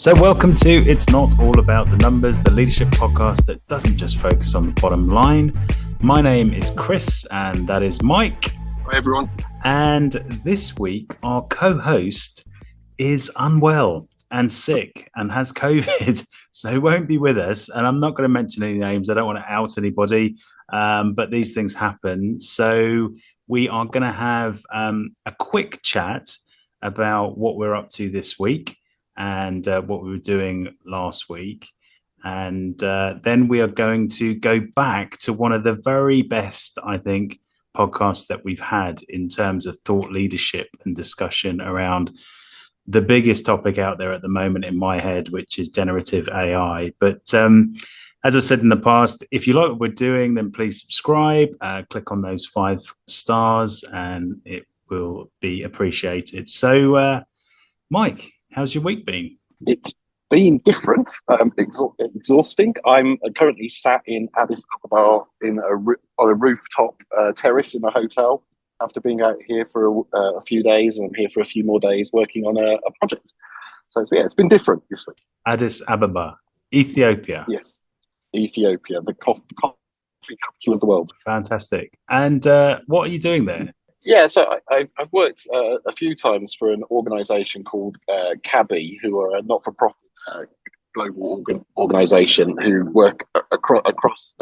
So welcome to It's Not All About the Numbers, the leadership podcast that doesn't just focus on the bottom line. My name is Chris and that is Mike. Hi everyone. And this week our co-host is unwell and sick and has COVID, so he won't be with us. And I'm not going to mention any names. I don't want to out anybody, but these things happen. So we are going to have a quick chat about what we're up to this week and what we were doing last week. And then we are going to go back to one of the very best, I think, podcasts that we've had in terms of thought leadership and discussion around the biggest topic out there at the moment in my head, which is generative AI. But as I've said in the past, if you like what we're doing, then please subscribe, click on those 5 stars, and it will be appreciated. So, Mike, how's your week been? It's been different, exhausting. I'm currently sat in Addis Ababa on a rooftop terrace in a hotel after being out here for a few days, and I'm here for a few more days working on a project. So it's been different this week. Addis Ababa, Ethiopia. Yes, Ethiopia, the coffee capital of the world. Fantastic. And what are you doing there? Yeah, so I've worked a few times for an organisation called CABI, who are a not-for-profit global organisation who work across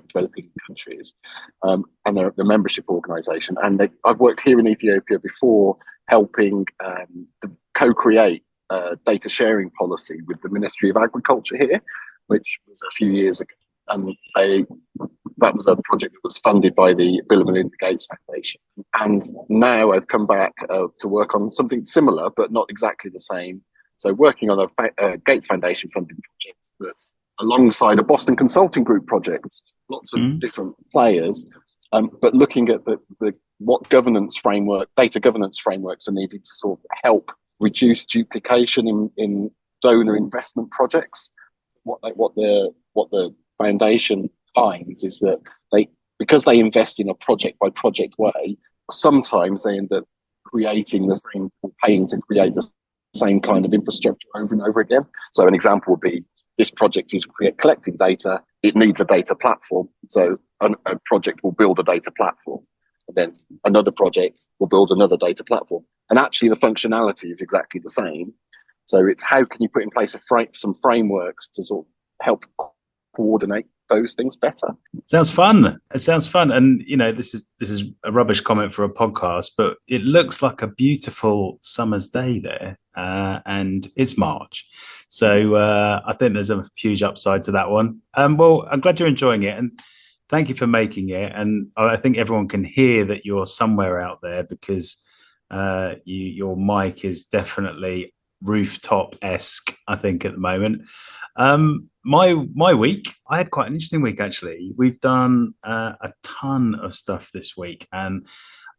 developing countries, and they're the membership organisation. And I've worked here in Ethiopia before, helping co-create data sharing policy with the Ministry of Agriculture here, which was a few years ago. And that was a project that was funded by the Bill and Melinda Gates Foundation. And now I've come back to work on something similar, but not exactly the same. So working on a Gates Foundation funded project that's alongside a Boston Consulting Group project, lots of different players, but looking at what governance framework, data governance frameworks are needed to sort of help reduce duplication in donor investment projects. What the foundation finds is that because they invest in a project by project way, sometimes they end up creating the same, or paying to create the same kind of infrastructure over and over again. So an example would be, this project is collecting data, it needs a data platform. So a project will build a data platform, and then another project will build another data platform. And actually the functionality is exactly the same. So it's how can you put in place some frameworks to sort of help coordinate those things better. Sounds fun. It sounds fun. And this is a rubbish comment for a podcast, but it looks like a beautiful summer's day there, and it's March, so I think there's a huge upside to that one. Well, I'm glad you're enjoying it, and thank you for making it. And I think everyone can hear that you're somewhere out there, because your mic is definitely rooftop-esque, I think, at the moment. My week, I had quite an interesting week, actually. We've done a ton of stuff this week, and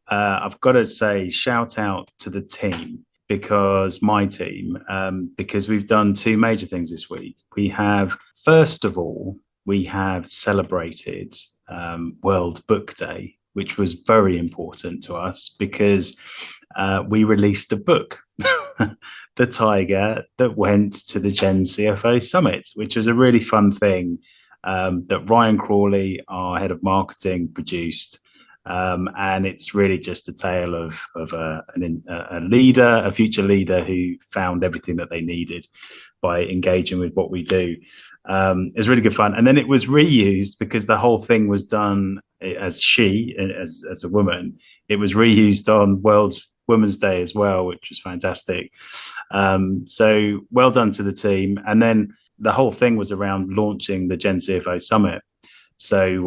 I've got to say, shout out to the team, because we've done 2 major things this week. First of all, we have celebrated World Book Day, which was very important to us, because we released a book, The Tiger That Went to the Gen CFO Summit, which was a really fun thing that Ryan Crawley, our head of marketing, produced. And it's really just a tale of a future leader who found everything that they needed by engaging with what we do. It was really good fun. And then it was reused, because the whole thing was done as a woman. It was reused on World Women's Day as well, which was fantastic. So well done to the team. And then the whole thing was around launching the Gen CFO Summit. So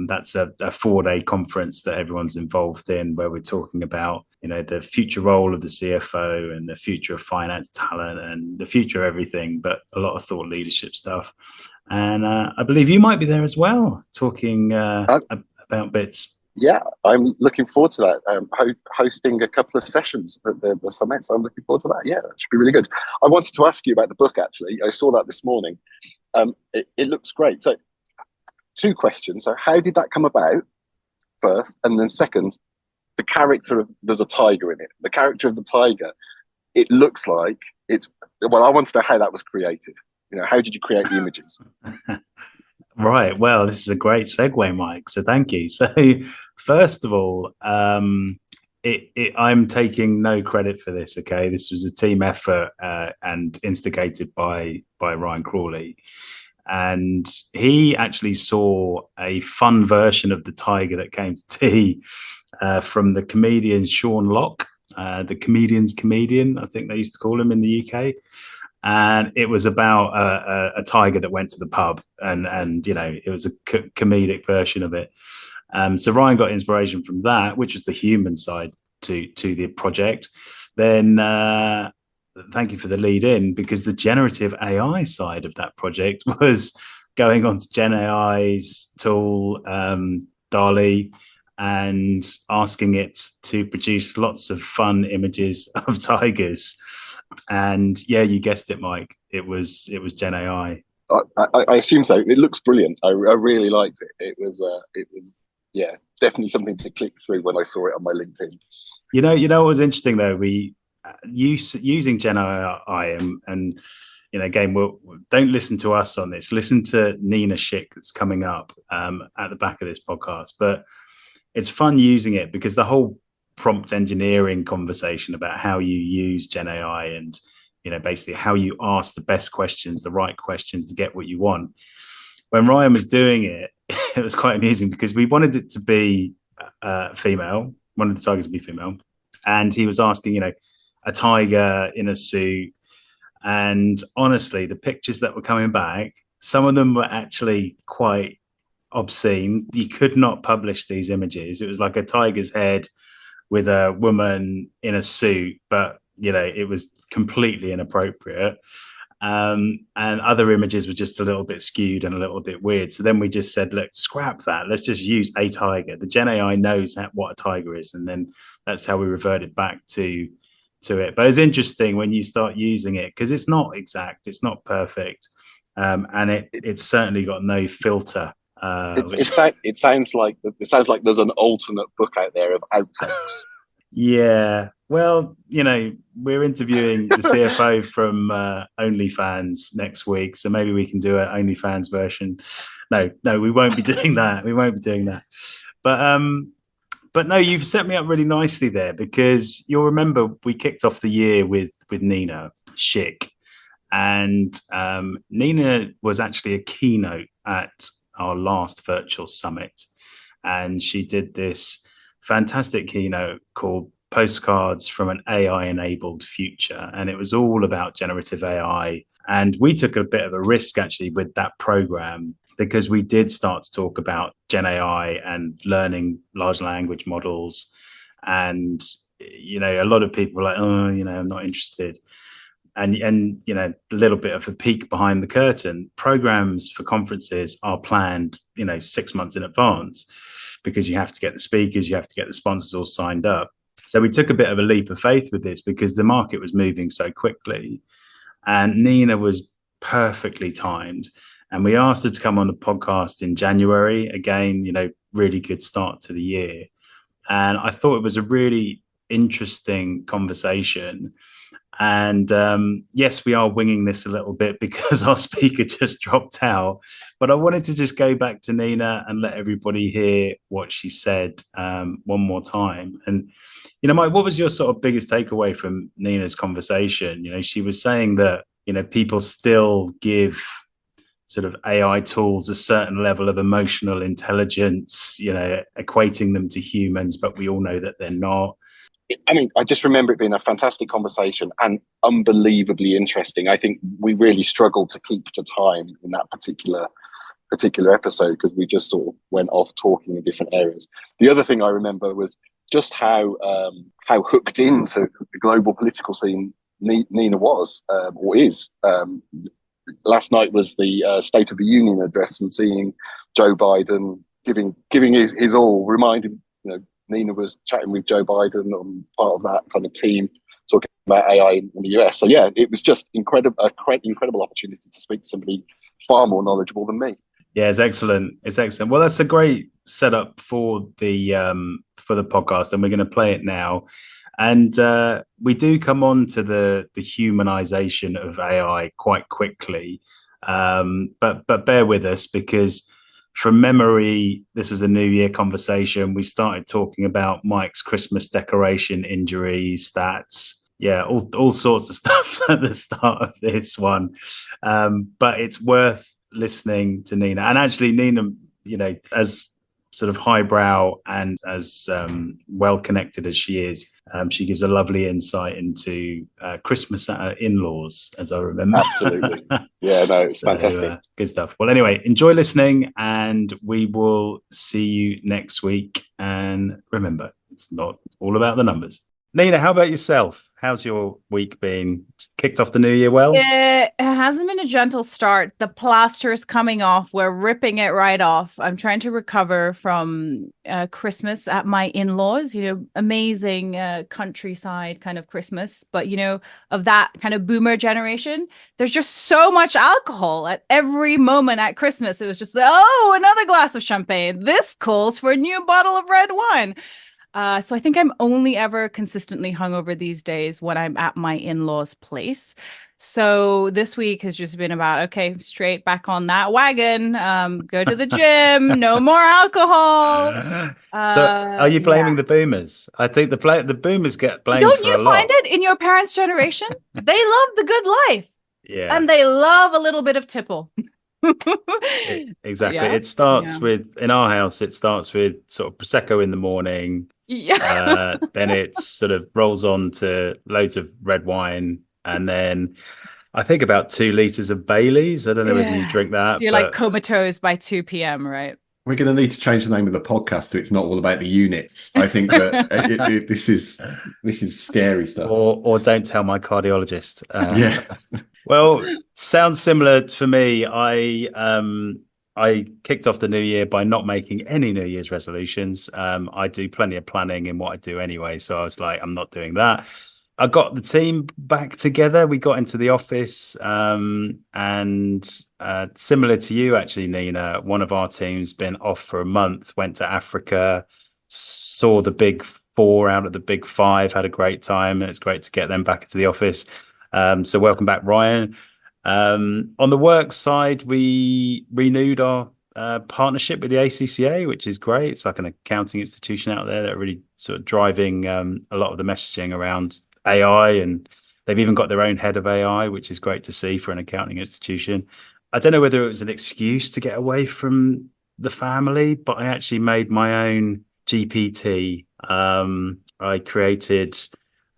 that's a 4-day conference that everyone's involved in, where we're talking about the future role of the CFO and the future of finance talent and the future of everything, but a lot of thought leadership stuff. And I believe you might be there as well, talking about bits. Yeah, I'm looking forward to that. Hosting a couple of sessions at the summit, so I'm looking forward to that. Yeah, that should be really good. I wanted to ask you about the book, actually. I saw that this morning. It looks great. So 2 questions. So how did that come about, first? And then second, there's a tiger in it. The character of the tiger, it looks like it's well, I want to know how that was created. How did you create the images? Right. Well, this is a great segue, Mike. So thank you. So first of all, I'm taking no credit for this. Okay, this was a team effort and instigated by Ryan Crawley, and he actually saw a fun version of the tiger that came to tea from the comedian Sean Locke, the comedian's comedian, I think they used to call him in the UK. And it was about a tiger that went to the pub, and it was a comedic version of it. So Ryan got inspiration from that, which was the human side to the project. Then thank you for the lead in, because the generative AI side of that project was going on to GENai's tool, DALL-E, and asking it to produce lots of fun images of tigers. And yeah, you guessed it, Mike. It was GENai. I assume so. It looks brilliant. I really liked it. It was yeah, definitely something to click through when I saw it on my LinkedIn. You know what was interesting though? We using GENai, and again, don't listen to us on this. Listen to Nina Schick that's coming up at the back of this podcast. But it's fun using it because the whole prompt engineering conversation about how you use GENai and basically how you ask the best questions, the right questions to get what you want. When Ryan was doing it, it was quite amusing because we wanted it to be female, wanted the tigers to be female, and he was asking a tiger in a suit, and honestly the pictures that were coming back, some of them were actually quite obscene. You could not publish these images. It was like a tiger's head with a woman in a suit, but it was completely inappropriate. And other images were just a little bit skewed and a little bit weird. So then we just said, look, scrap that. Let's just use a tiger. The GENai knows what a tiger is, and then that's how we reverted back to it. But it's interesting when you start using it because it's not exact, it's not perfect, and it's certainly got no filter. It sounds like there's an alternate book out there of outtakes. Yeah, well, we're interviewing the CFO from OnlyFans next week, so maybe we can do an OnlyFans version. No, we won't be doing that. We won't be doing that. But no, you've set me up really nicely there, because you'll remember we kicked off the year with Nina Schick, and Nina was actually a keynote at our last virtual summit, and she did this fantastic keynote called Postcards from an AI enabled future, and it was all about generative AI. And we took a bit of a risk actually with that program, because we did start to talk about GENai and learning large language models, and a lot of people were like, oh, I'm not interested. And a little bit of a peek behind the curtain, programs for conferences are planned 6 months in advance, because you have to get the speakers, you have to get the sponsors all signed up. So we took a bit of a leap of faith with this because the market was moving so quickly, and Nina was perfectly timed. And we asked her to come on the podcast in January. Again, really good start to the year. And I thought it was a really interesting conversation. And yes, we are winging this a little bit because our speaker just dropped out. But I wanted to just go back to Nina and let everybody hear what she said one more time. And, Mike, what was your sort of biggest takeaway from Nina's conversation? She was saying that, people still give sort of AI tools a certain level of emotional intelligence, equating them to humans, but we all know that they're not. I mean, I just remember it being a fantastic conversation and unbelievably interesting. I think we really struggled to keep to time in that particular episode because we just sort of went off talking in different areas. The other thing I remember was just how hooked into the global political scene Nina was or is. Last night was the State of the Union address, and seeing Joe Biden giving his all, reminding Nina was chatting with Joe Biden on part of that kind of team talking about AI in the US. So yeah, it was just incredible opportunity to speak to somebody far more knowledgeable than me. Yeah, it's excellent. It's excellent. Well, that's a great setup for the podcast, and we're going to play it now. And we do come on to the humanization of AI quite quickly, but bear with us because from memory, this was a New Year conversation. We started talking about Mike's Christmas decoration injuries, stats, yeah, all sorts of stuff at the start of this one. But it's worth listening to Nina. And actually, Nina, as sort of highbrow and as well connected as she is, she gives a lovely insight into Christmas at her in-laws, as I remember. Absolutely. Yeah, no, it's so, fantastic. Good stuff. Well, anyway, enjoy listening, and we will see you next week. And remember, it's not all about the numbers. Nina, how about yourself? How's your week been? Kicked off the new year well? It hasn't been a gentle start. The plaster is coming off. We're ripping it right off. I'm trying to recover from Christmas at my in-laws, amazing countryside kind of Christmas. But, of that kind of boomer generation, there's just so much alcohol at every moment at Christmas. It was just, oh, another glass of champagne. This calls for a new bottle of red wine. So I think I'm only ever consistently hungover these days when I'm at my in-laws' place. So this week has just been about, okay, straight back on that wagon, go to the gym, no more alcohol. So are you blaming the boomers? I think the boomers get blamed Don't for you a lot. find it in your parents' generation? They love the good life. Yeah. And they love a little bit of tipple. Exactly. Yeah. It starts with, in our house, it starts with sort of Prosecco in the morning. Yeah. Then it sort of rolls on to loads of red wine. And then I think about 2 liters of Baileys. I don't know whether you drink that. So you're like comatose by 2 p.m., right? We're going to need to change the name of the podcast to "It's Not All About the Units." I think that this is scary stuff. Or don't tell my cardiologist. Yeah. Well, sounds similar for me. I kicked off the new year by not making any New Year's resolutions. I do plenty of planning in what I do anyway, so I was like, I'm not doing that. I got the team back together. We got into the office, and similar to you, actually, Nina, one of our team's been off for a month, went to Africa, saw the big 4 out of the big 5, had a great time, and it's great to get them back into the office. So welcome back, Ryan. On the work side, we renewed our partnership with the ACCA, which is great. It's like an accounting institution out there that are really sort of driving a lot of the messaging around AI, and they've even got their own head of AI, which is great to see for an accounting institution. I don't know whether it was an excuse to get away from the family, but I actually made my own GPT. I created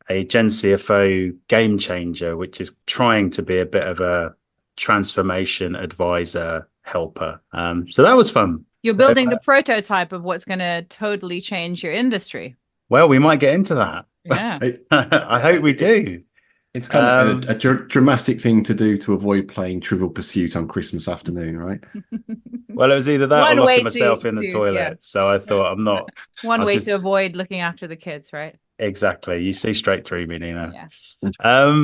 a Gen CFO game changer, which is trying to be a bit of a transformation advisor helper. So that was fun. You're building the prototype of what's going to totally change your industry. Well, we might get into that. Yeah. I hope we do. It's kind of a dramatic thing to do to avoid playing Trivial Pursuit on Christmas afternoon, right? Well, it was either that or locking myself in the toilet. Yeah. So I thought I'm not. One way to avoid looking after the kids, right? Exactly. You see straight through me, Nina. Yeah.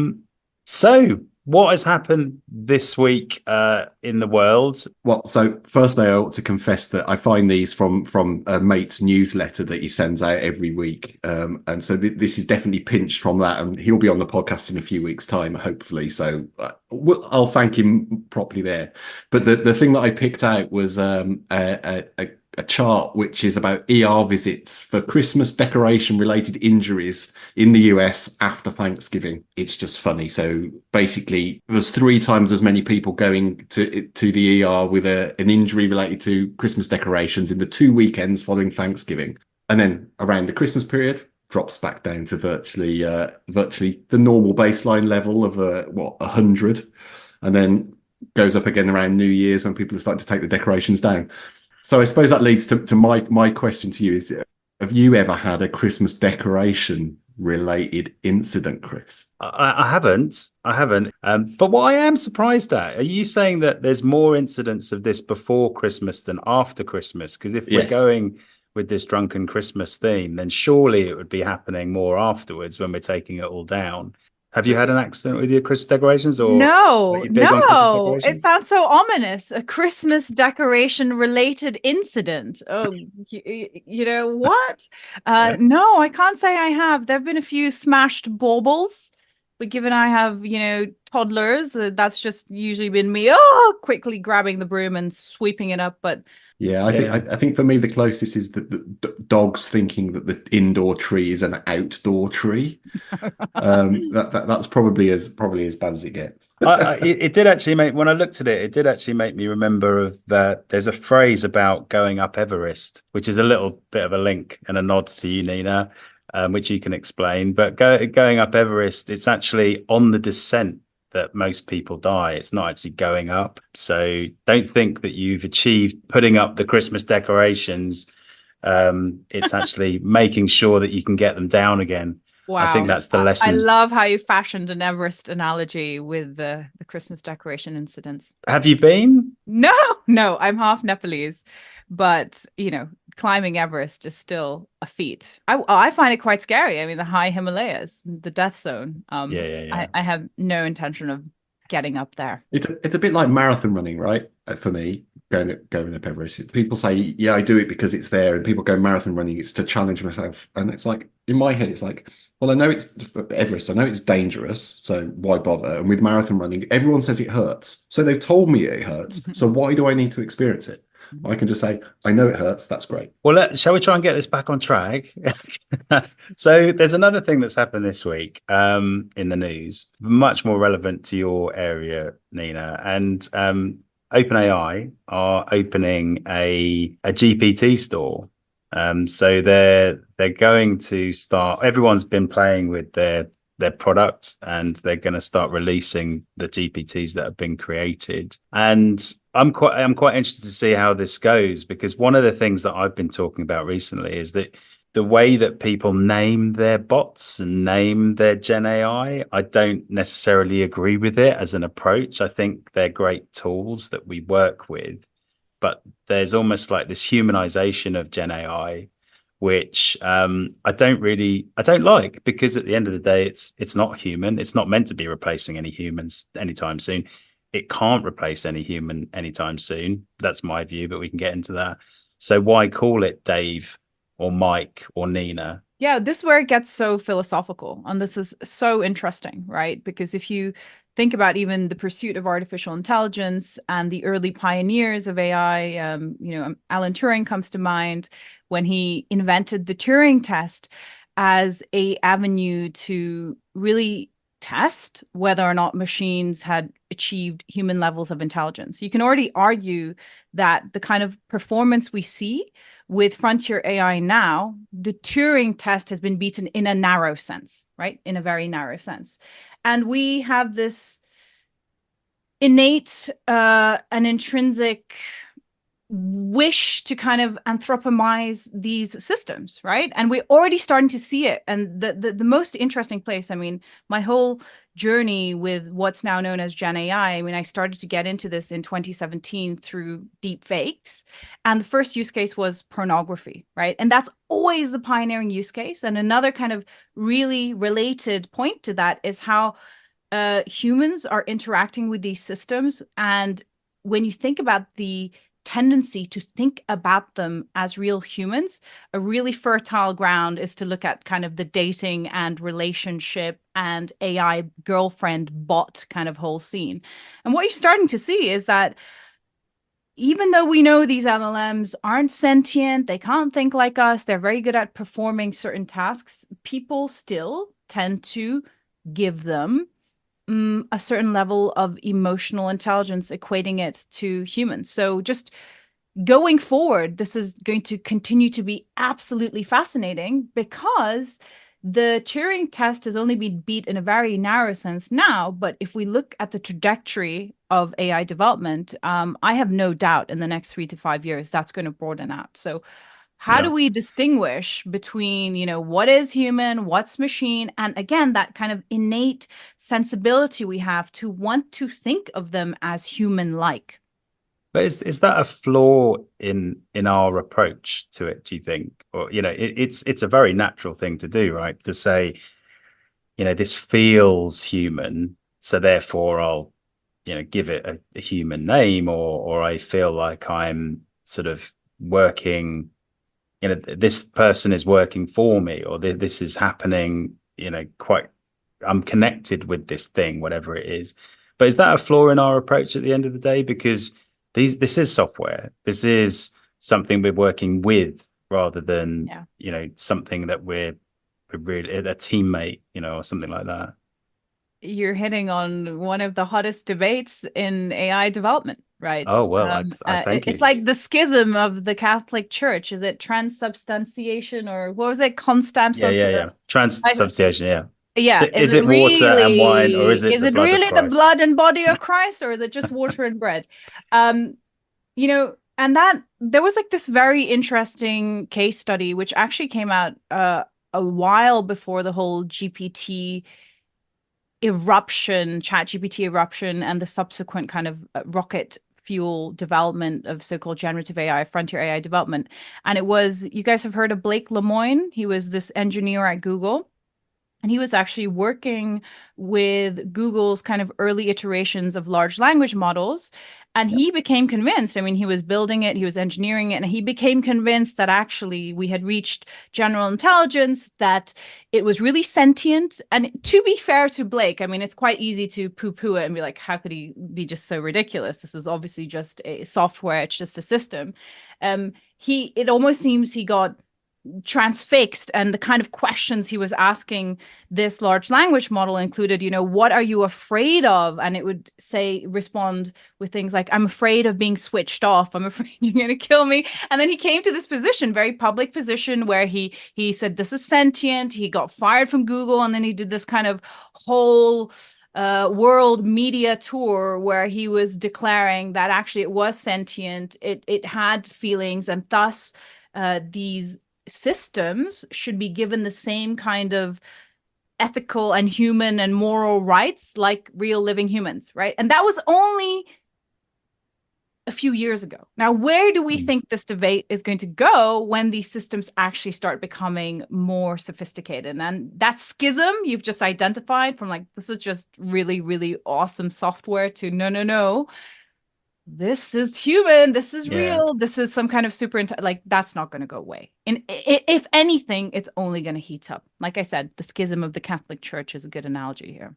So what has happened this week in the world? Well, so firstly, I ought to confess that I find these from a mate's newsletter that he sends out every week. And so this is definitely pinched from that. And he'll be on the podcast in a few weeks' time, hopefully. So I'll thank him properly there. But the thing that I picked out was a chart which is about ER visits for Christmas decoration related injuries in the US after Thanksgiving. It's just funny. So basically there's 3 times as many people going to the ER with an injury related to Christmas decorations in the 2 weekends following Thanksgiving. And then around the Christmas period drops back down to virtually the normal baseline level of 100, and then goes up again around New Year's when people are starting to take the decorations down. So I suppose that leads to my question to you is, have you ever had a Christmas decoration related incident, Chris? I haven't. But what I am surprised at, are you saying that there's more incidents of this before Christmas than after Christmas? Because if we're going with this drunken Christmas theme, then surely it would be happening more afterwards when we're taking it all down. Have you had an accident with your Christmas decorations, or are No, you big on Christmas no, it decorations? sounds so ominous. A Christmas decoration related incident. Oh, you know what? No, I can't say I have. There have been a few smashed baubles, but given I have, toddlers, that's just usually been me, quickly grabbing the broom and sweeping it up. But Yeah, I think for me the closest is the dogs thinking that the indoor tree is an outdoor tree. That's probably as bad as it gets. It did actually make, when I looked at it, it did actually make me remember of there's a phrase about going up Everest, which is a little bit of a link and a nod to you, Nina, which you can explain. But going up Everest, it's actually on the descent that most people die. It's not actually going up. So don't think that you've achieved putting up the Christmas decorations. It's actually making sure that you can get them down again. wow, I think that's the lesson. I love how you fashioned an Everest analogy with the Christmas decoration incidents. Have you been? No, I'm half Nepalese, but climbing Everest is still a feat. I find it quite scary. I mean, the high Himalayas, the death zone. Yeah. I have no intention of getting up there. It's a bit like marathon running, right? For me, going up Everest. People say, yeah, I do it because it's there, and people go marathon running, it's to challenge myself. And it's like, in my head, it's like, well, I know it's Everest, I know it's dangerous, so why bother? And with marathon running, everyone says it hurts. So they've told me it hurts. So why do I need to experience it? I can just say, I know it hurts. That's great. Well, shall we try and get this back on track? So there's another thing that's happened this week in the news, much more relevant to your area, Nina. And OpenAI are opening a GPT store. So they're going to start. Everyone's been playing with their products, and they're going to start releasing the GPTs that have been created. And I'm quite interested to see how this goes, because one of the things that I've been talking about recently is that the way that people name their bots and name their GenAI, I don't necessarily agree with it as an approach. I think they're great tools that we work with, but there's almost like this humanization of GenAI, which I don't like, because at the end of the day, it's not human. It's not meant to be replacing any humans anytime soon. It can't replace any human anytime soon. That's my view, but we can get into that. So why call it Dave or Mike or Nina? Yeah, this is where it gets so philosophical. And this is so interesting, right? Because if you think about even the pursuit of artificial intelligence and the early pioneers of AI, Alan Turing comes to mind when he invented the Turing test as an avenue to really test whether or not machines had achieved human levels of intelligence. You can already argue that the kind of performance we see with frontier AI now, the Turing test has been beaten in a narrow sense, right? In a very narrow sense. And we have this innate and intrinsic wish to kind of anthropomorphize these systems, right? And we're already starting to see it. And the most interesting place, I mean, my whole journey with what's now known as GenAI, I mean, I started to get into this in 2017 through deep fakes. And the first use case was pornography, right? And that's always the pioneering use case. And another kind of really related point to that is how humans are interacting with these systems. And when you think about the tendency to think about them as real humans, a really fertile ground is to look at kind of the dating and relationship and AI girlfriend bot kind of whole scene. And what you're starting to see is that even though we know these LLMs aren't sentient, they can't think like us, they're very good at performing certain tasks, people still tend to give them a certain level of emotional intelligence, equating it to humans. So just going forward, this is going to continue to be absolutely fascinating, because the Turing test has only been beat in a very narrow sense now. But if we look at the trajectory of AI development, I have no doubt in the next 3 to 5 years, that's going to broaden out. So how do we distinguish between, what is human, what's machine, and again, that kind of innate sensibility we have to want to think of them as human-like? But is that a flaw in our approach to it, do you think? Or, it's a very natural thing to do, right? To say, this feels human, so therefore I'll give it a human name, or I feel like I'm sort of working, this person is working for me, or this is happening, I'm connected with this thing, whatever it is. But is that a flaw in our approach at the end of the day? Because this is software. This is something we're working with rather than, something that we're really a teammate, or something like that. You're hitting on one of the hottest debates in AI development, right? Oh, well, I thank you. It's like the schism of the Catholic Church. Is it transubstantiation, or what was it? Yeah. Transubstantiation, yeah. Yeah. Is it really, water and wine, or is it the blood really of Christ? the blood and body of Christ, or is it just water and bread? And that there was like this very interesting case study, which actually came out a while before the whole GPT eruption, ChatGPT eruption, and the subsequent kind of rocket fuel development of so-called generative AI, frontier AI development. And it was, you guys have heard of Blake Lemoine? He was this engineer at Google. And he was actually working with Google's kind of early iterations of large language models. And he became convinced, I mean, he was building it, he was engineering it, and he became convinced that actually we had reached general intelligence, that it was really sentient. And to be fair to Blake, I mean, it's quite easy to poo-poo it and be like, how could he be just so ridiculous? This is obviously just a software, it's just a system. It almost seems he got transfixed, and the kind of questions he was asking this large language model included, what are you afraid of? And it would respond with things like, I'm afraid of being switched off, I'm afraid you're going to kill me. And then he came to this position, very public position, where he said this is sentient. He got fired from Google, and then he did this kind of whole world media tour where he was declaring that actually it was sentient, it had feelings, and thus these systems should be given the same kind of ethical and human and moral rights like real living humans, right? And that was only a few years ago. Now, where do we think this debate is going to go when these systems actually start becoming more sophisticated? And that schism you've just identified, from like, this is just really, really awesome software, to no, this is human, this is real, this is some kind of super, like, that's not going to go away. And if anything, it's only going to heat up. Like I said, the schism of the Catholic Church is a good analogy here.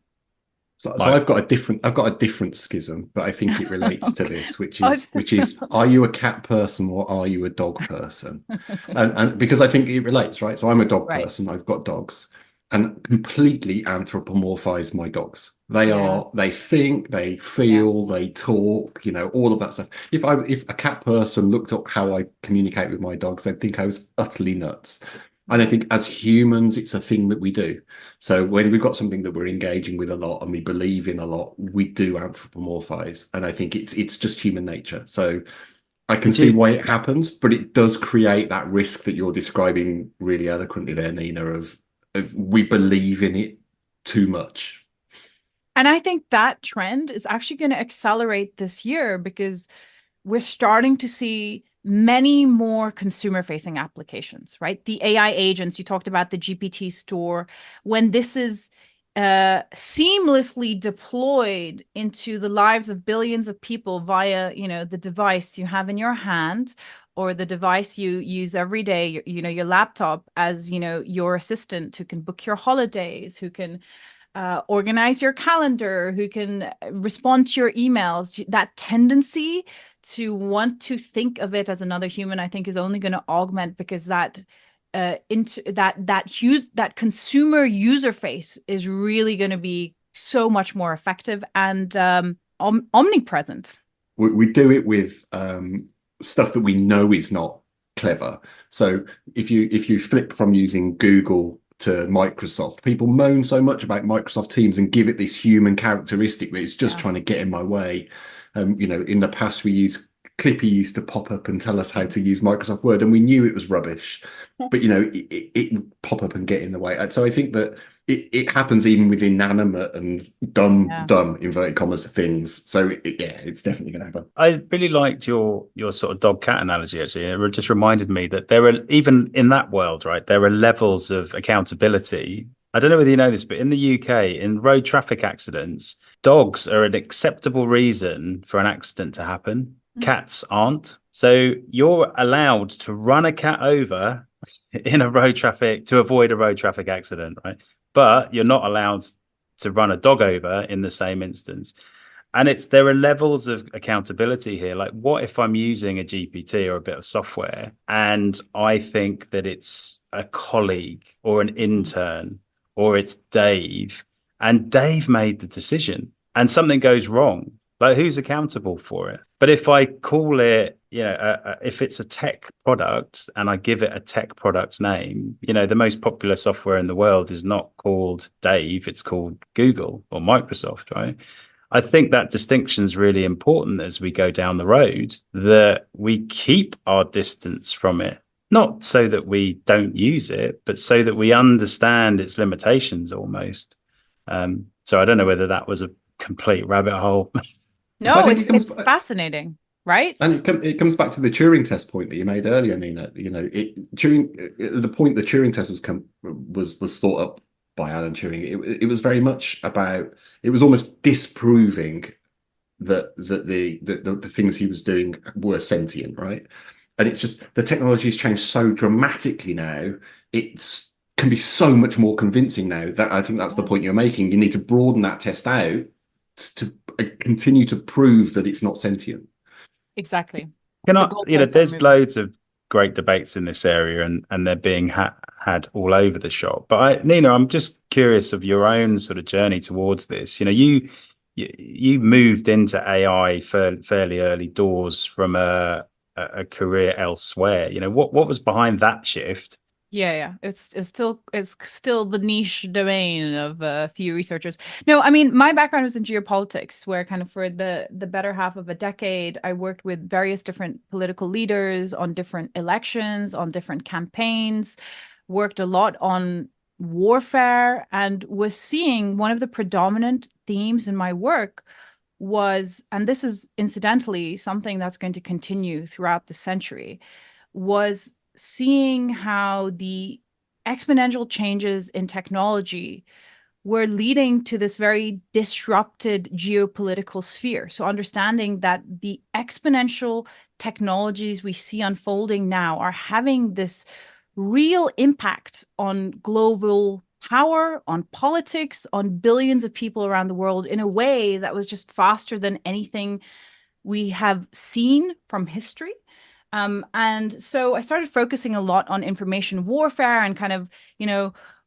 So I've got a different schism, but I think it relates to this, which is, are you a cat person or are you a dog person? and because I think it relates, right? So I'm a dog person, I've got dogs, and completely anthropomorphize my dogs. They think, they feel, they talk, all of that stuff. If a cat person looked at how I communicate with my dogs, they'd think I was utterly nuts. And I think as humans, it's a thing that we do. So when we've got something that we're engaging with a lot and we believe in a lot, we do anthropomorphize. And I think it's just human nature. So I can see why it happens, but it does create that risk that you're describing really eloquently there, Nina, of we believe in it too much. And I think that trend is actually going to accelerate this year, because we're starting to see many more consumer-facing applications, right? The AI agents, you talked about the GPT store. When this is seamlessly deployed into the lives of billions of people via, the device you have in your hand, or the device you use every day, your laptop, as, your assistant who can book your holidays, who can organize your calendar, who can respond to your emails. That tendency to want to think of it as another human, I think, is only going to augment, because that consumer user face is really going to be so much more effective and omnipresent. We do it with stuff that we know is not clever. So if you flip from using Google to Microsoft, people moan so much about Microsoft Teams and give it this human characteristic that it's just trying to get in my way. In the past, Clippy used to pop up and tell us how to use Microsoft Word, and we knew it was rubbish, but it would pop up and get in the way. And so I think that it happens even with inanimate and dumb inverted commas things. So it's definitely going to happen. I really liked your sort of dog cat analogy. Actually, it just reminded me that there are, even in that world, right, there are levels of accountability I don't know whether you know this, but in the UK, in road traffic accidents, dogs are an acceptable reason for an accident to happen. Cats aren't. So you're allowed to run a cat over in a road traffic to avoid a road traffic accident, right? But you're not allowed to run a dog over in the same instance. And there are levels of accountability here. Like, what if I'm using a GPT or a bit of software and I think that it's a colleague or an intern or it's Dave, and Dave made the decision and something goes wrong? Like, who's accountable for it? But if I call it, if it's a tech product and I give it a tech product name, the most popular software in the world is not called Dave, it's called Google or Microsoft, right? I think that distinction is really important as we go down the road, that we keep our distance from it, not so that we don't use it, but so that we understand its limitations almost. So I don't know whether that was a complete rabbit hole. No, it's fascinating, right? And it comes back to the Turing test point that you made earlier, Nina. The point the Turing test was thought up by Alan Turing. It was very much about, it was almost disproving that the things he was doing were sentient, right? And it's just, the technology's changed so dramatically now. It can be so much more convincing now. That I think that's the point you're making. You need to broaden that test out to continue to prove that it's not sentient. Exactly. There's loads of great debates in this area, and they're being had all over the shop. But Nina, I'm just curious of your own sort of journey towards this. You moved into AI fairly early doors from a career elsewhere. What was behind that shift? Yeah. It's still the niche domain of a few researchers. No, I mean, my background was in geopolitics, where kind of for the better half of a decade, I worked with various different political leaders on different elections, on different campaigns, worked a lot on warfare, and was seeing one of the predominant themes in my work was, and this is incidentally something that's going to continue throughout the century, was seeing how the exponential changes in technology were leading to this very disrupted geopolitical sphere. So understanding that the exponential technologies we see unfolding now are having this real impact on global power, on politics, on billions of people around the world in a way that was just faster than anything we have seen from history. And so I started focusing a lot on information warfare, and kind of,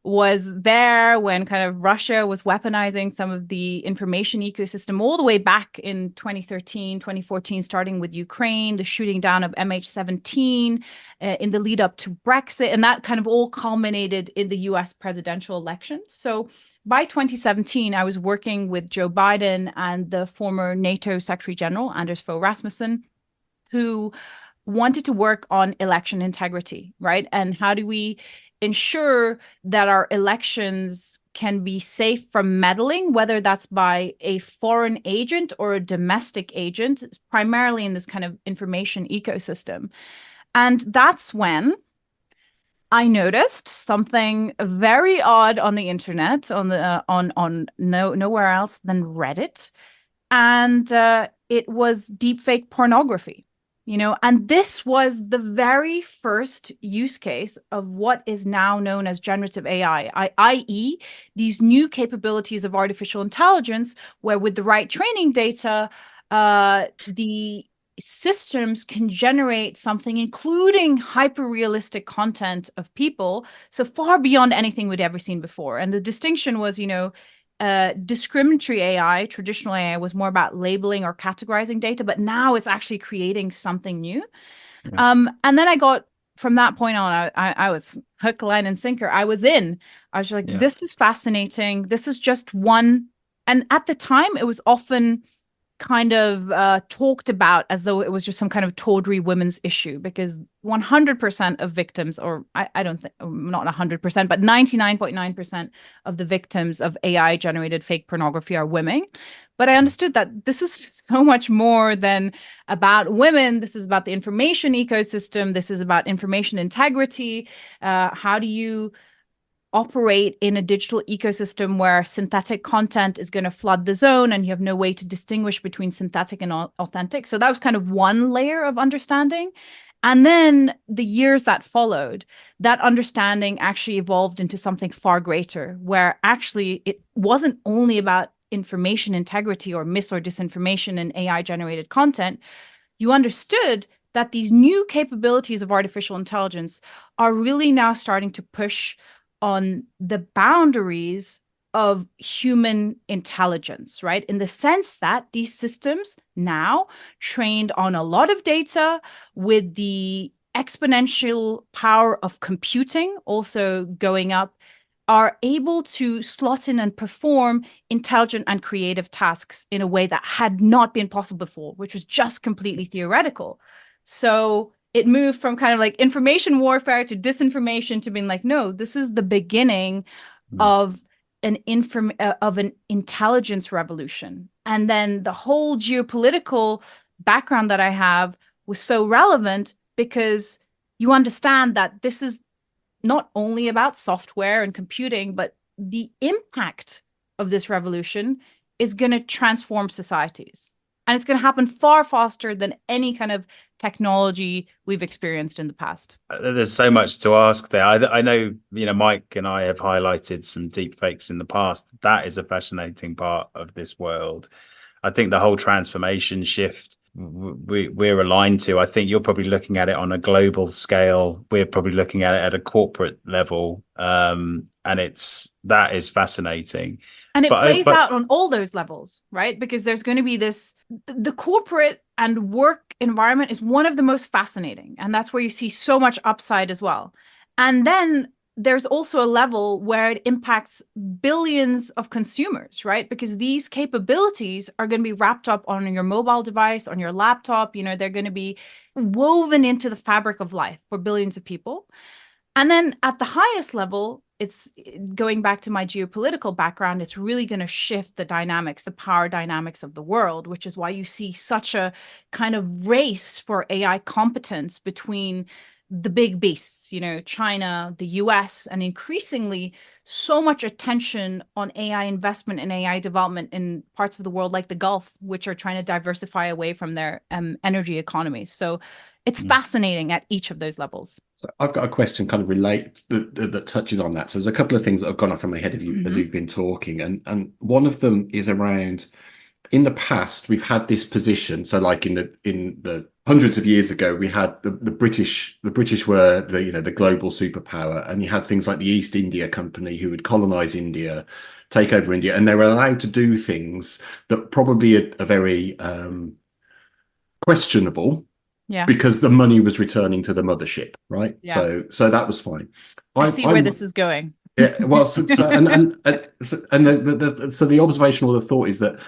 was there when kind of Russia was weaponizing some of the information ecosystem all the way back in 2013, 2014, starting with Ukraine, the shooting down of MH17 in the lead up to Brexit. And that kind of all culminated in the US presidential election. So by 2017, I was working with Joe Biden and the former NATO Secretary General, Anders Fogh Rasmussen, who wanted to work on election integrity, right? And how do we ensure that our elections can be safe from meddling, whether that's by a foreign agent or a domestic agent, primarily in this kind of information ecosystem. And that's when I noticed something very odd on the internet, on nowhere else than Reddit, and it was deepfake pornography. And this was the very first use case of what is now known as generative AI, i.e., these new capabilities of artificial intelligence, where with the right training data, the systems can generate something, including hyper-realistic content of people, so far beyond anything we'd ever seen before. And the distinction was, discriminatory AI, traditional AI, was more about labeling or categorizing data, but now it's actually creating something new. Yeah. And then from that point on, I was hook, line, and sinker. I was like, This is fascinating. This is just one. And at the time, it was often kind of talked about as though it was just some kind of tawdry women's issue, because 100% of victims, or I don't think, not 100%, but 99.9% of the victims of AI generated fake pornography are women. But I understood that this is so much more than about women. This is about the information ecosystem. This is about information integrity. How do you operate in a digital ecosystem where synthetic content is going to flood the zone and you have no way to distinguish between synthetic and authentic. So that was kind of one layer of understanding. And then the years that followed, that understanding actually evolved into something far greater, where actually it wasn't only about information integrity or mis or disinformation in AI generated content. You understood that these new capabilities of artificial intelligence are really now starting to push on the boundaries of human intelligence, right? In the sense that these systems now trained on a lot of data with the exponential power of computing also going up are able to slot in and perform intelligent and creative tasks in a way that had not been possible before, which was just completely theoretical. So it moved from kind of like information warfare to disinformation to being like, no, this is the beginning of an intelligence revolution. And then the whole geopolitical background that I have was so relevant because you understand that this is not only about software and computing, but the impact of this revolution is going to transform societies. And it's going to happen far faster than any kind of technology we've experienced in the past. There's so much to ask there. I know, Mike and I have highlighted some deep fakes in the past. That is a fascinating part of this world. I think the whole transformation shift we're aligned to, I think you're probably looking at it on a global scale. We're probably looking at it at a corporate level. And that is fascinating. And it plays out on all those levels, right? Because there's going to be the corporate and work environment is one of the most fascinating. And that's where you see so much upside as well. And then there's also a level where it impacts billions of consumers, right? Because these capabilities are going to be wrapped up on your mobile device, on your laptop. They're going to be woven into the fabric of life for billions of people. And then at the highest level, it's going back to my geopolitical background, it's really going to shift the dynamics, the power dynamics of the world, which is why you see such a kind of race for AI competence between the big beasts, China, the US, and increasingly so much attention on AI investment and AI development in parts of the world like the Gulf, which are trying to diversify away from their energy economies. So it's fascinating at each of those levels. So I've got a question kind of that touches on that. So there's a couple of things that have gone off in my head as you've been talking. And one of them is around, in the past, we've had this position. So like in the hundreds of years ago, we had the British were the global superpower, and you had things like the East India Company who would colonize India, take over India, and they were allowed to do things that probably are very questionable. Yeah. Because the money was returning to the mothership, right? Yeah. So that was fine. I see where this is going. Yeah. Well, so the observation or the thought is that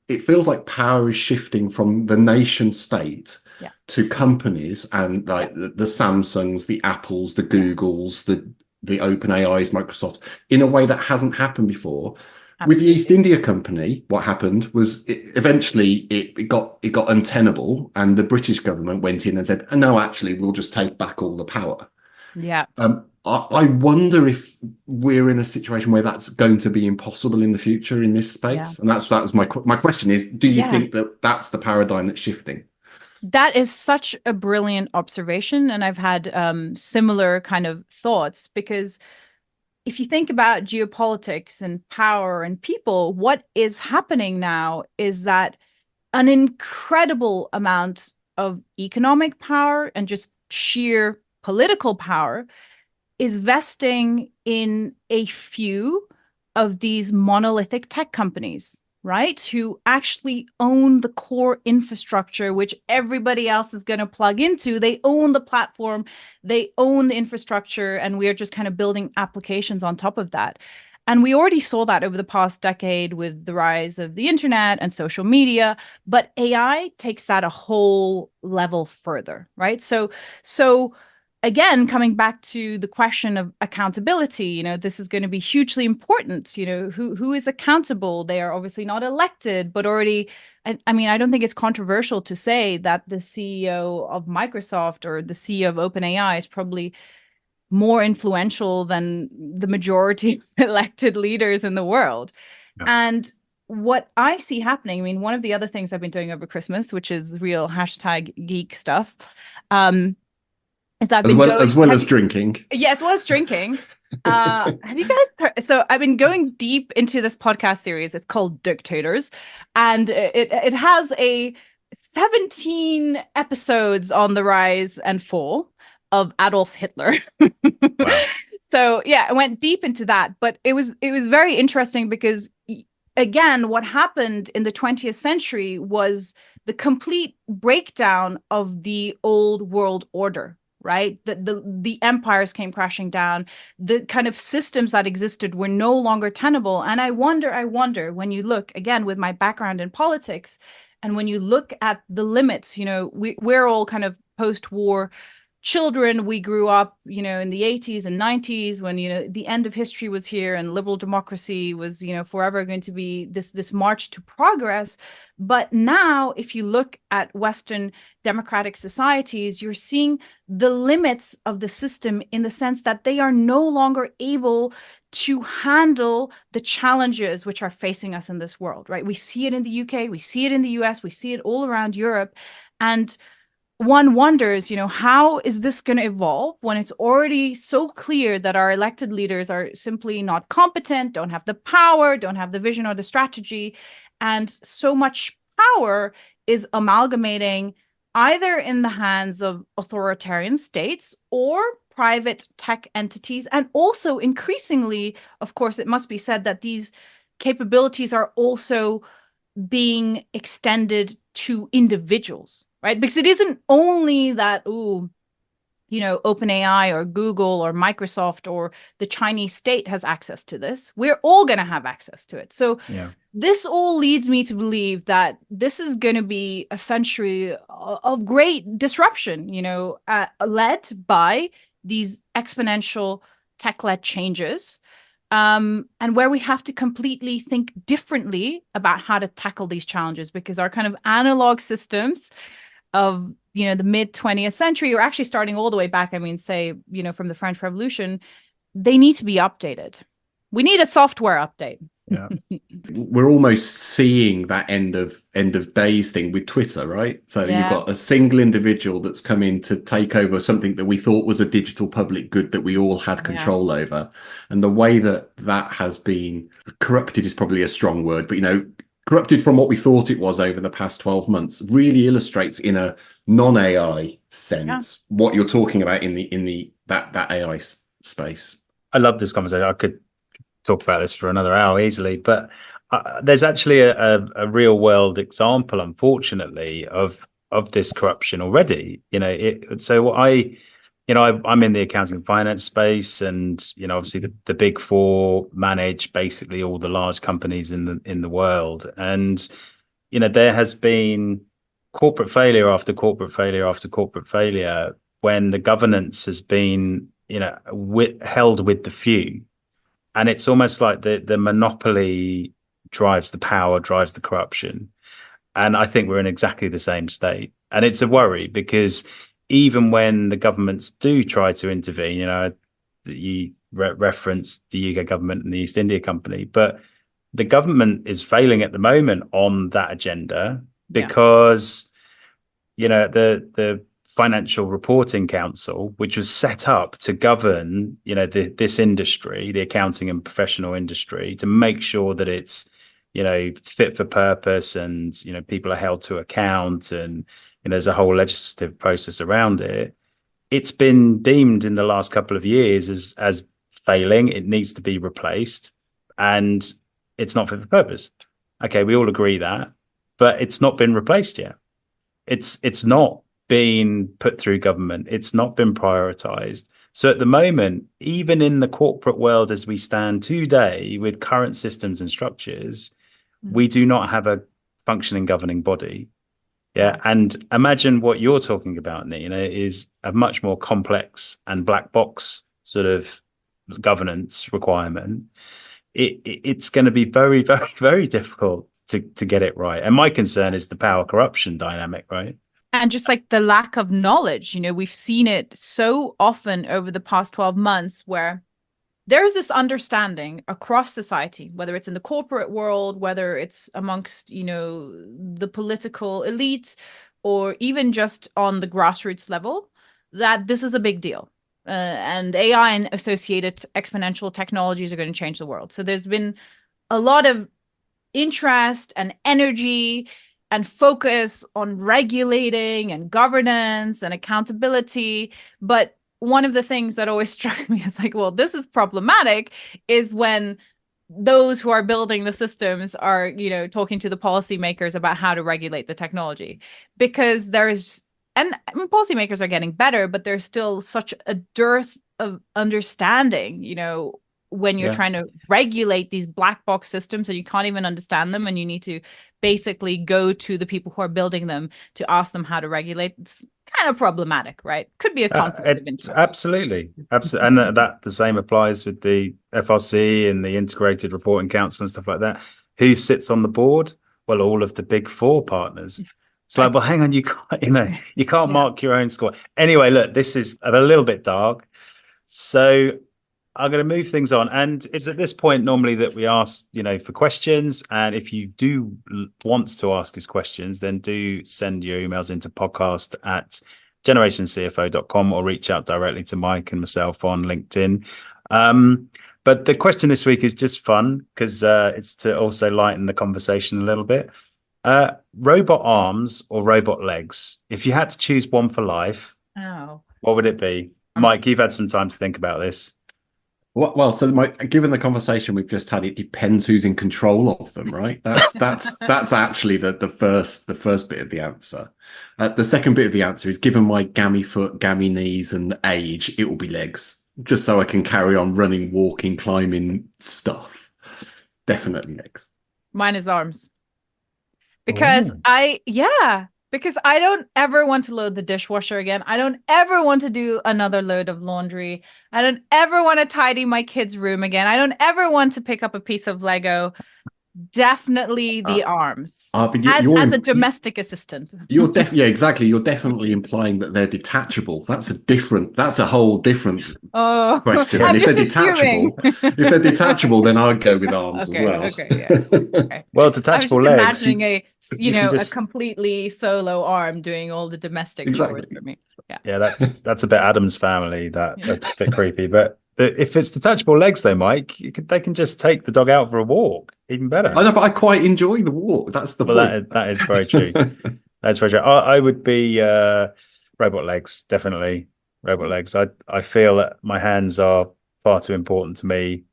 it feels like power is shifting from the nation state to companies, and like the Samsungs, the Apples, the Googles, the OpenAIs, Microsoft, in a way that hasn't happened before. Absolutely. With the East India Company, what happened was eventually it got untenable, and the British government went in and said, oh, no, actually, we'll just take back all the power. Yeah. I wonder if we're in a situation where that's going to be impossible in the future in this space. Yeah. And that was my question is, do you think that that's the paradigm that's shifting? That is such a brilliant observation. And I've had similar kind of thoughts, because if you think about geopolitics and power and people, what is happening now is that an incredible amount of economic power and just sheer political power is vesting in a few of these monolithic tech companies, right? Who actually own the core infrastructure, which everybody else is going to plug into. They own the platform, they own the infrastructure, and we are just kind of building applications on top of that. And we already saw that over the past decade with the rise of the internet and social media, but AI takes that a whole level further, right? So again, coming back to the question of accountability, this is going to be hugely important. Who is accountable? They are obviously not elected, but already, I mean, I don't think it's controversial to say that the CEO of Microsoft or the CEO of OpenAI is probably more influential than the majority of elected leaders in the world. Yeah. And what I see happening, I mean, one of the other things I've been doing over Christmas, which is real #geek stuff, is that I've been going as well as drinking. Yeah, as well as drinking. Have you guys so I've been going deep into this podcast series. It's called Dictators, and it has a 17 episodes on the rise and fall of Adolf Hitler. Wow. So yeah, I went deep into that, but it was very interesting because again, what happened in the 20th century was the complete breakdown of the old world order, right? The empires came crashing down. The kind of systems that existed were no longer tenable. And I wonder when you look, again, with my background in politics, and when you look at the limits, we're all kind of post-war children. We grew up, in the 80s and 90s when, the end of history was here and liberal democracy was, forever going to be this march to progress. But now, if you look at Western democratic societies, you're seeing the limits of the system in the sense that they are no longer able to handle the challenges which are facing us in this world, right? We see it in the UK, we see it in the US, we see it all around Europe. And one wonders, how is this going to evolve when it's already so clear that our elected leaders are simply not competent, don't have the power, don't have the vision or the strategy, and so much power is amalgamating either in the hands of authoritarian states or private tech entities. And also increasingly, of course, it must be said that these capabilities are also being extended to individuals. Right? Because it isn't only that, OpenAI or Google or Microsoft or the Chinese state has access to this. We're all going to have access to it. So this all leads me to believe that this is going to be a century of great disruption, led by these exponential tech-led changes. And where we have to completely think differently about how to tackle these challenges, because our kind of analog systems of the mid 20th century, or actually starting all the way back, say, from the French Revolution, they need to be updated. We need a software update. Yeah. We're almost seeing that end of days thing with Twitter, right? So you've got a single individual that's come in to take over something that we thought was a digital public good that we all had control over. And the way that has been corrupted is probably a strong word, but corrupted from what we thought it was over the past 12 months really illustrates in a non-AI sense what you're talking about in that AI space. I love this conversation. I could talk about this for another hour easily, but there's actually a real world example, unfortunately, of this corruption already. So what I'm in the accounting and finance space, and obviously the big four manage basically all the large companies in the world, and there has been corporate failure after corporate failure after corporate failure when the governance has been held with the few, and it's almost like the monopoly drives the power, drives the corruption, and I think we're in exactly the same state, and it's a worry because even when the governments do try to intervene, you referenced the UK government and the East India Company, but the government is failing at the moment on that agenda because, the Financial Reporting Council, which was set up to govern, this industry, the accounting and professional industry, to make sure that it's, fit for purpose and, people are held to account and, there's a whole legislative process around it. It's been deemed in the last couple of years as failing. It needs to be replaced, and it's not fit for purpose. Okay, we all agree that, but it's not been replaced yet. It's not been put through government. It's not been prioritized. So at the moment, even in the corporate world as we stand today, with current systems and structures, we do not have a functioning governing body. Yeah, and imagine what you're talking about, Nina, is a much more complex and black box sort of governance requirement. It's going to be very, very, very difficult to get it right. And my concern is the power corruption dynamic, right? And just like the lack of knowledge, we've seen it so often over the past 12 months where there's this understanding across society, whether it's in the corporate world, whether it's amongst, the political elite, or even just on the grassroots level, that this is a big deal. And AI and associated exponential technologies are going to change the world. So there's been a lot of interest and energy and focus on regulating and governance and accountability. But one of the things that always struck me is like, well, this is problematic, is when those who are building the systems are, talking to the policymakers about how to regulate the technology. Because policymakers are getting better, but there's still such a dearth of understanding, when you're trying to regulate these black box systems and you can't even understand them, and you need to basically go to the people who are building them to ask them how to regulate. It's kind of problematic, right? Could be a conflict of interest. Absolutely. And that the same applies with the FRC and the Integrated Reporting Council and stuff like that. Who sits on the board? Well, all of the big four partners. It's like, well, hang on, you can't mark your own score. Anyway, look, this is a little bit dark. So I'm going to move things on. And it's at this point normally that we ask, for questions. And if you do want to ask us questions, then do send your emails into podcast@generationcfo.com or reach out directly to Mike and myself on LinkedIn. But the question this week is just fun because it's to also lighten the conversation a little bit. Robot arms or robot legs? If you had to choose one for life, what would it be? Mike, you've had some time to think about this. Well, so given the conversation we've just had, it depends who's in control of them, right? That's actually the first bit of the answer. The second bit of the answer is, given my gammy foot, gammy knees, and age, it will be legs, just so I can carry on running, walking, climbing stuff. Definitely legs. Mine is arms. Because because I don't ever want to load the dishwasher again. I don't ever want to do another load of laundry. I don't ever want to tidy my kids' room again. I don't ever want to pick up a piece of Lego. Definitely the arms. But as a domestic assistant. You're exactly. You're definitely implying that they're detachable. That's a whole different question. And if they're detachable, then I'd go with arms as well. Okay. Well, detachable legs. Imagining a completely solo arm doing all the domestic chores for me. Yeah, that's a bit Addams Family. That's a bit creepy. But if it's detachable legs, though, Mike, they can just take the dog out for a walk. Even better. I know, but I quite enjoy the walk. That's the point. That is very true. That's very true. I would be robot legs, definitely robot legs. I feel that my hands are far too important to me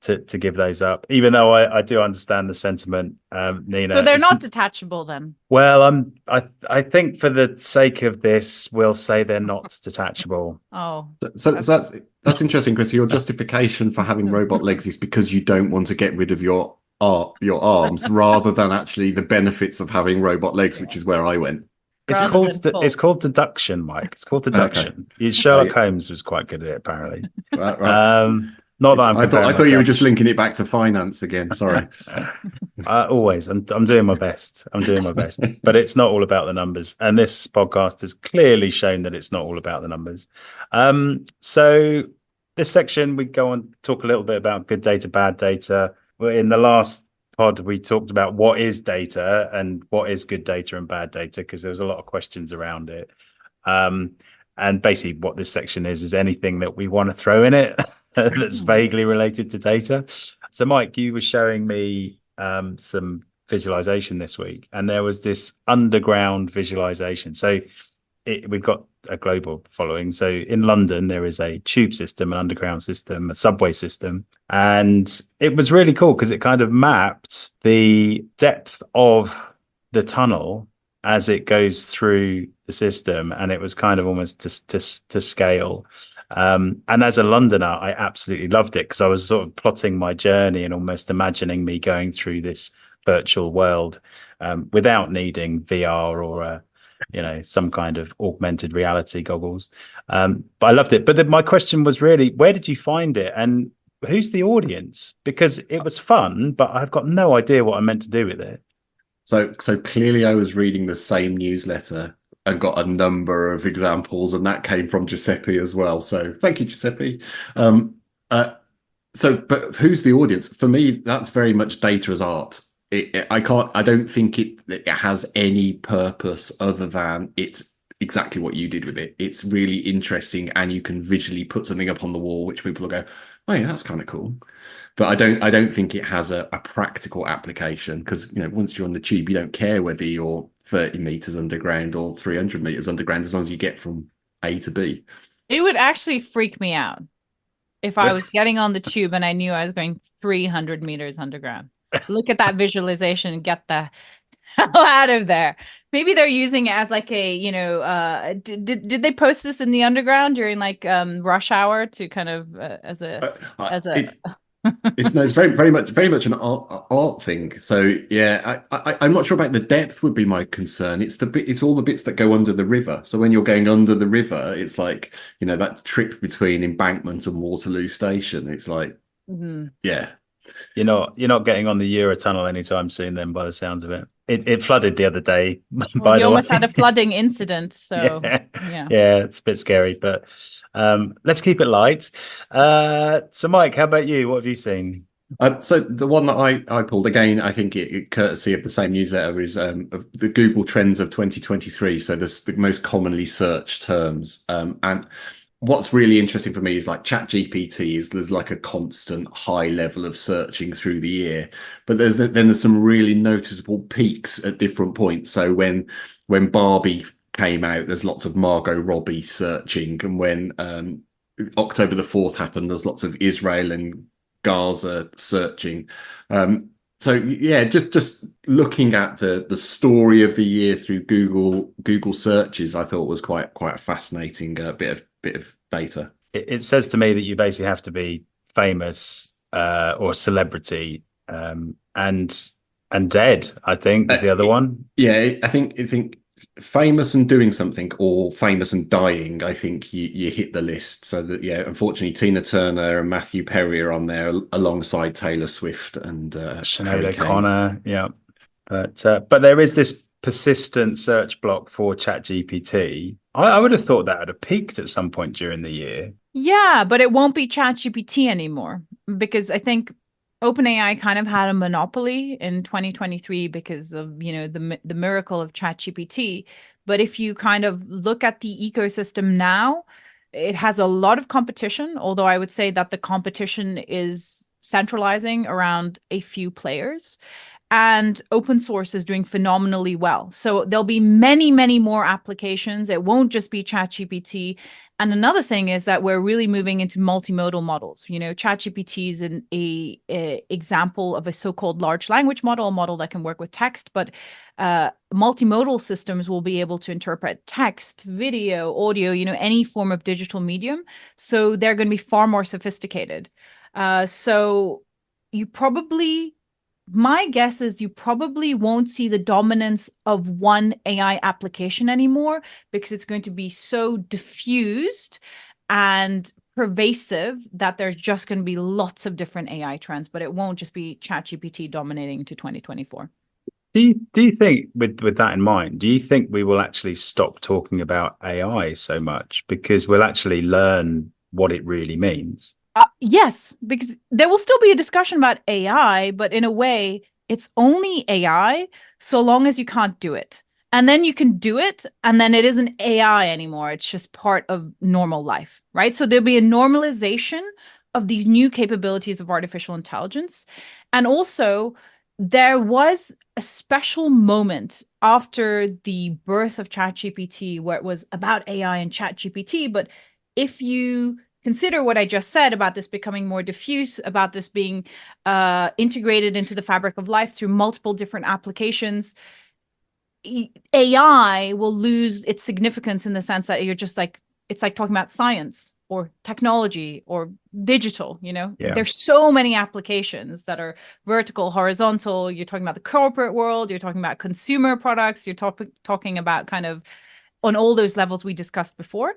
to give those up, even though I do understand the sentiment, Nina. So they're not detachable then? Well, I think for the sake of this, we'll say they're not detachable. Oh, so that's interesting, Chris. Your justification for having robot legs is because you don't want to get rid of your arms, rather than actually the benefits of having robot legs, which is where I went. It's called deduction, Mike. It's called deduction. Okay. Sherlock Holmes was quite good at it, apparently. Right. Not that I thought you were just linking it back to finance again. Sorry. Always. I'm doing my best. But it's not all about the numbers. And this podcast has clearly shown that it's not all about the numbers. So this section, we go on talk a little bit about good data, bad data. In the last pod, we talked about what is data and what is good data and bad data, because there was a lot of questions around it. And basically what this section is anything that we want to throw in it that's vaguely related to data. So Mike, you were showing me some visualization this week, and there was this underground visualization. So we've got a global following. So in London, there is a tube system, an underground system, a subway system. And it was really cool because it kind of mapped the depth of the tunnel as it goes through the system, and it was kind of almost to scale. And as a Londoner, I absolutely loved it because I was sort of plotting my journey and almost imagining me going through this virtual world without needing VR or some kind of augmented reality goggles. But I loved it. But my question was really, where did you find it, and who's the audience? Because it was fun, but I've got no idea what I'm meant to do with it. So clearly I was reading the same newsletter and got a number of examples, and that came from Giuseppe as well. So thank you, Giuseppe. Um, uh, but who's the audience? For me, that's very much data as art. I don't think it has any purpose other than it's exactly what you did with it. It's really interesting, and you can visually put something up on the wall, which people will go, "Oh yeah, that's kind of cool." But I don't think it has a practical application, because once you're on the tube, you don't care whether you're 30 meters underground or 300 meters underground, as long as you get from A to B. It would actually freak me out if I was getting on the tube and I knew I was going 300 meters underground. Look at that visualization and get the hell out of there. Maybe they're using it as like a, did they post this in the underground during like rush hour to kind of it's very much an art thing. So yeah, I'm not sure about the depth would be my concern. It's all the bits that go under the river. So when you're going under the river, it's like, that trip between Embankment and Waterloo Station. It's like, yeah. You're not getting on the Eurotunnel anytime soon then, by the sounds of it. It flooded the other day. Well, you almost had a flooding incident, so yeah, it's a bit scary, but let's keep it light. So Mike, how about you? What have you seen? So the one that I pulled, again, I think it courtesy of the same newsletter, is the Google Trends of 2023. So the most commonly searched terms, and what's really interesting for me is like ChatGPT there's like a constant high level of searching through the year, but there's some really noticeable peaks at different points. So when Barbie came out, there's lots of Margot Robbie searching, and when October the 4th happened, there's lots of Israel and Gaza searching. So yeah, just looking at the story of the year through Google searches, I thought was quite a fascinating bit of data. It says to me that you basically have to be famous or celebrity, and dead, I think, is the other one. Yeah, I think famous and doing something, or famous and dying, I think you hit the list. So that, yeah, unfortunately Tina Turner and Matthew Perry are on there alongside Taylor Swift and Sinead O'Connor. Yeah, but there is this persistent search block for ChatGPT. I would have thought that would have peaked at some point during the year. Yeah, but it won't be ChatGPT anymore, because I think OpenAI kind of had a monopoly in 2023 because of, the miracle of ChatGPT. But if you kind of look at the ecosystem now, it has a lot of competition, although I would say that the competition is centralizing around a few players. And open source is doing phenomenally well. So there'll be many, many more applications. It won't just be ChatGPT. And another thing is that we're really moving into multimodal models. ChatGPT is an example of a so-called large language model, a model that can work with text, but multimodal systems will be able to interpret text, video, audio, any form of digital medium. So they're going to be far more sophisticated. So my guess is you probably won't see the dominance of one AI application anymore, because it's going to be so diffused and pervasive that there's just going to be lots of different AI trends, but it won't just be ChatGPT dominating to 2024. Do you think, with that in mind, do you think we will actually stop talking about AI so much because we'll actually learn what it really means? Yes, because there will still be a discussion about AI, but in a way, it's only AI so long as you can't do it. And then you can do it, and then it isn't AI anymore. It's just part of normal life, right? So there'll be a normalization of these new capabilities of artificial intelligence. And also, there was a special moment after the birth of ChatGPT where it was about AI and ChatGPT. But if you consider what I just said about this becoming more diffuse, about this being integrated into the fabric of life through multiple different applications, AI will lose its significance in the sense that it's like talking about science or technology or digital, There's so many applications that are vertical, horizontal. You're talking about the corporate world, you're talking about consumer products, you're talking about kind of on all those levels we discussed before.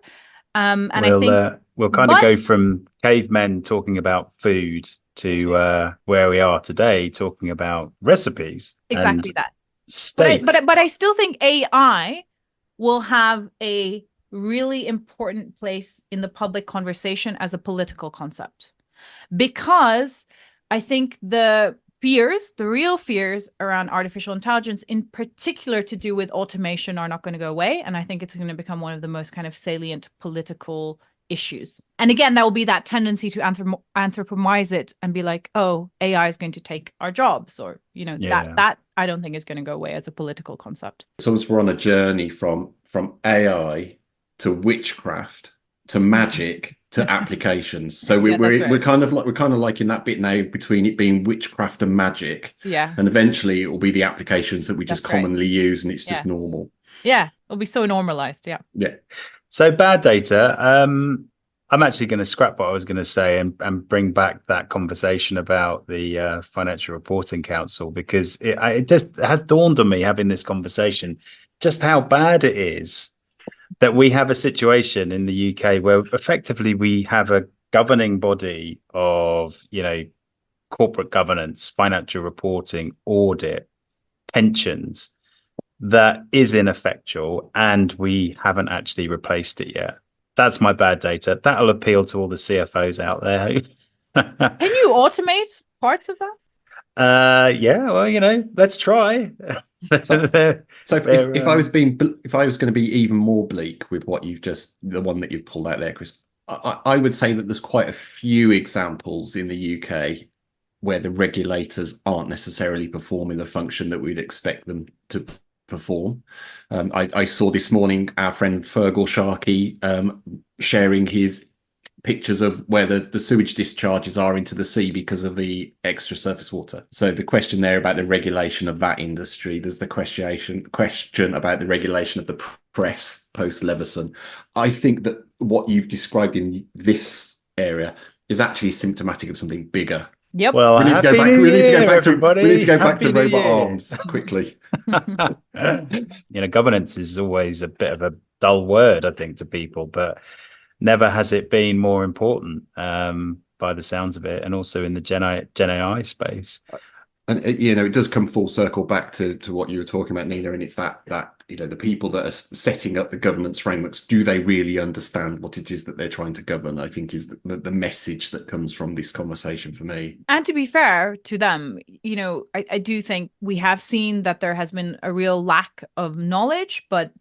And I think we'll kind of go from cavemen talking about food to where we are today, talking about recipes. Exactly that. stake. But I still think AI will have a really important place in the public conversation as a political concept, because I think the real fears around artificial intelligence, in particular to do with automation, are not going to go away. And I think it's going to become one of the most kind of salient political issues. And again, that will be that tendency to anthropomorphize it and be like, oh, AI is going to take our jobs, or, that I don't think is going to go away as a political concept. So as we're on a journey from AI to witchcraft to magic to applications. So we're kind of like in that bit now between it being witchcraft and magic. Yeah. And eventually it will be the applications that we just commonly use, and it's just normal. Yeah. It'll be so normalized. Yeah. Yeah. So bad data. I'm actually going to scrap what I was going to say and bring back that conversation about the Financial Reporting Council, because it just has dawned on me, having this conversation, just how bad it is that we have a situation in the UK where effectively we have a governing body of, corporate governance, financial reporting, audit, pensions, that is ineffectual, and we haven't actually replaced it yet. That's my bad data. That'll appeal to all the CFOs out there. Can you automate parts of that? Yeah, well, let's try. So if I was going to be even more bleak with the one that you've pulled out there, Chris, I would say that there's quite a few examples in the UK where the regulators aren't necessarily performing the function that we'd expect them to perform. I saw this morning our friend Fergal Sharkey sharing his pictures of where the sewage discharges are into the sea because of the extra surface water. So the question there about the regulation of that industry, there's the question about the regulation of the press post Leveson. I think that what you've described in this area is actually symptomatic of something bigger. Yep. Well, we need to go back to robot arms quickly. Governance is always a bit of a dull word, I think, to people, but never has it been more important, by the sounds of it, and also in the GENai space. And it does come full circle back to what you were talking about, Nina, and it's that the people that are setting up the governance frameworks, do they really understand what it is that they're trying to govern? I think is the message that comes from this conversation for me. And to be fair to them, I do think we have seen that there has been a real lack of knowledge, but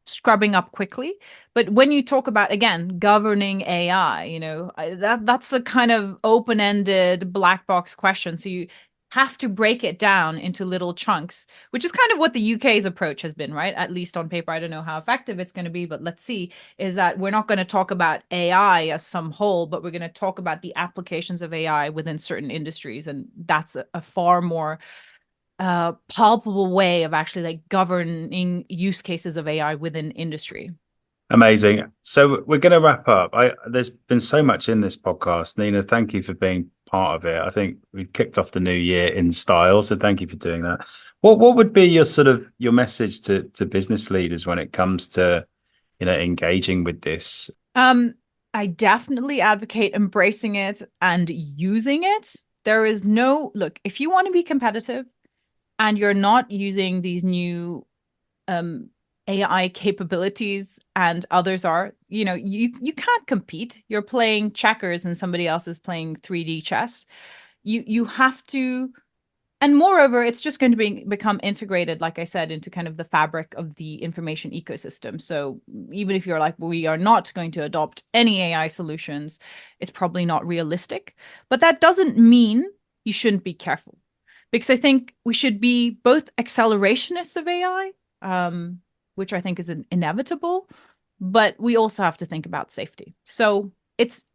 scrubbing up quickly. But when you talk about, again, governing AI, that's the kind of open-ended black box question. So you have to break it down into little chunks, which is kind of what the UK's approach has been, right? At least on paper. I don't know how effective it's going to be, but let's see, is that we're not going to talk about AI as some whole, but we're going to talk about the applications of AI within certain industries. And that's a far more palpable way of actually governing use cases of AI within industry. Amazing. So we're going to wrap up. There's been so much in this podcast. Nina, thank you for being part of it. I think we kicked off the new year in style, so thank you for doing that. What would be your message to business leaders when it comes to engaging with this? I definitely advocate embracing it and using it. There is look, if you want to be competitive and you're not using these new AI capabilities and others are, you can't compete. You're playing checkers and somebody else is playing 3D chess. You have to, and moreover, it's just going to become integrated, like I said, into kind of the fabric of the information ecosystem. So even if you're like, we are not going to adopt any AI solutions, it's probably not realistic. But that doesn't mean you shouldn't be careful, because I think we should be both accelerationists of AI, which I think is inevitable, but we also have to think about safety. So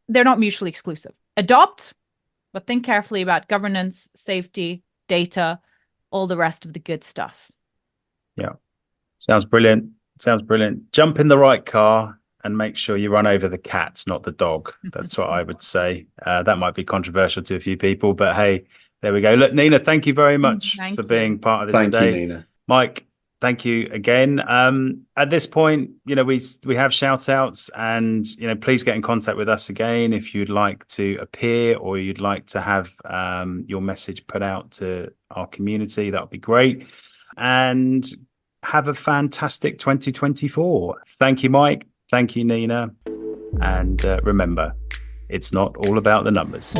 they're not mutually exclusive. Adopt, but think carefully about governance, safety, data, all the rest of the good stuff. Yeah. Sounds brilliant. Jump in the right car and make sure you run over the cat, not the dog. That's what I would say. That might be controversial to a few people, but hey, there we go. Look, Nina, thank you very much for being part of this today. Thank you, Nina. Mike, thank you again. At this point, we have shout outs, and please get in contact with us again if you'd like to appear or you'd like to have your message put out to our community. That would be great. and have a fantastic 2024. Thank you, Mike. Thank you, Nina. And remember, it's not all about the numbers.